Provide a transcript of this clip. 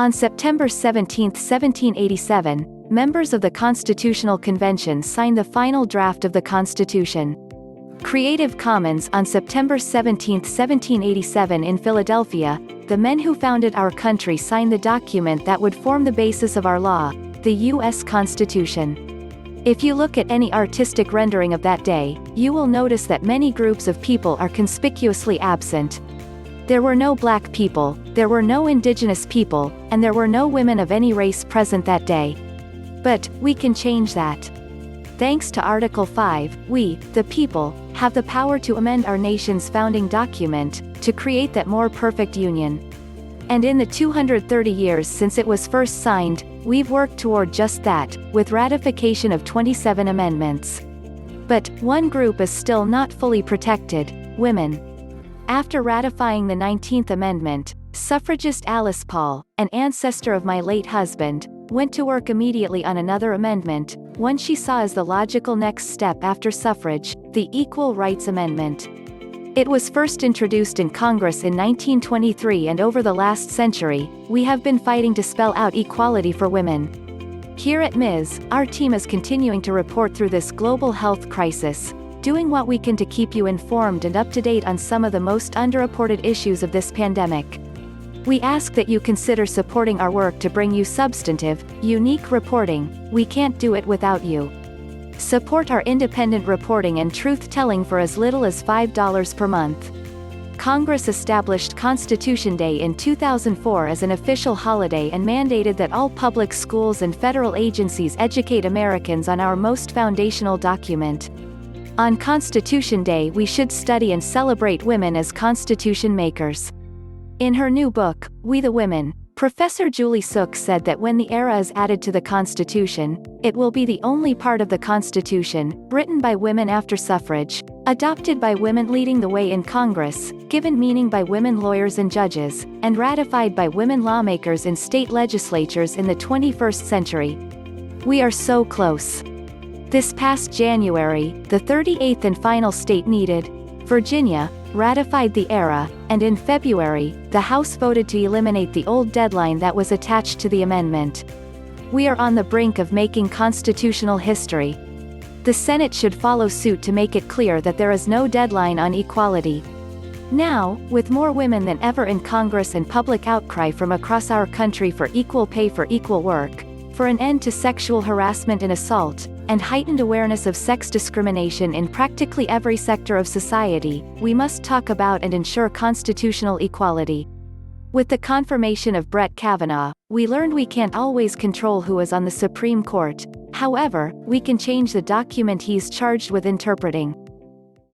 On September 17, 1787, members of the Constitutional Convention signed the final draft of the Constitution. Creative Commons. On September 17, 1787 in Philadelphia, the men who founded our country signed the document that would form the basis of our law, the U.S. Constitution. If you look at any artistic rendering of that day, you will notice that many groups of people are conspicuously absent. There were no black people, there were no indigenous people, and there were no women of any race present that day. But, we can change that. Thanks to Article 5, we, the people, have the power to amend our nation's founding document, to create that more perfect union. And in the 230 years since it was first signed, we've worked toward just that, with ratification of 27 amendments. But, one group is still not fully protected: women. After ratifying the 19th Amendment, suffragist Alice Paul, an ancestor of my late husband, went to work immediately on another amendment, one she saw as the logical next step after suffrage, the Equal Rights Amendment. It was first introduced in Congress in 1923, and over the last century, we have been fighting to spell out equality for women. Here at Ms., our team is continuing to report through this global health crisis, doing what we can to keep you informed and up to date on some of the most underreported issues of this pandemic. We ask that you consider supporting our work to bring you substantive, unique reporting. We can't do it without you. Support our independent reporting and truth-telling for as little as $5 per month. Congress established Constitution Day in 2004 as an official holiday and mandated that all public schools and federal agencies educate Americans on our most foundational document. On Constitution Day we should study and celebrate women as constitution makers. In her new book, We the Women, Professor Julie Suk said that when the ERA is added to the Constitution, it will be the only part of the Constitution, written by women after suffrage, adopted by women leading the way in Congress, given meaning by women lawyers and judges, and ratified by women lawmakers in state legislatures in the 21st century. We are so close. This past January, the 38th and final state needed, Virginia, ratified the ERA, and in February, the House voted to eliminate the old deadline that was attached to the amendment. We are on the brink of making constitutional history. The Senate should follow suit to make it clear that there is no deadline on equality. Now, with more women than ever in Congress and public outcry from across our country for equal pay for equal work, for an end to sexual harassment and assault, and heightened awareness of sex discrimination in practically every sector of society, we must talk about and ensure constitutional equality. With the confirmation of Brett Kavanaugh, we learned we can't always control who is on the Supreme Court. However, we can change the document he's charged with interpreting.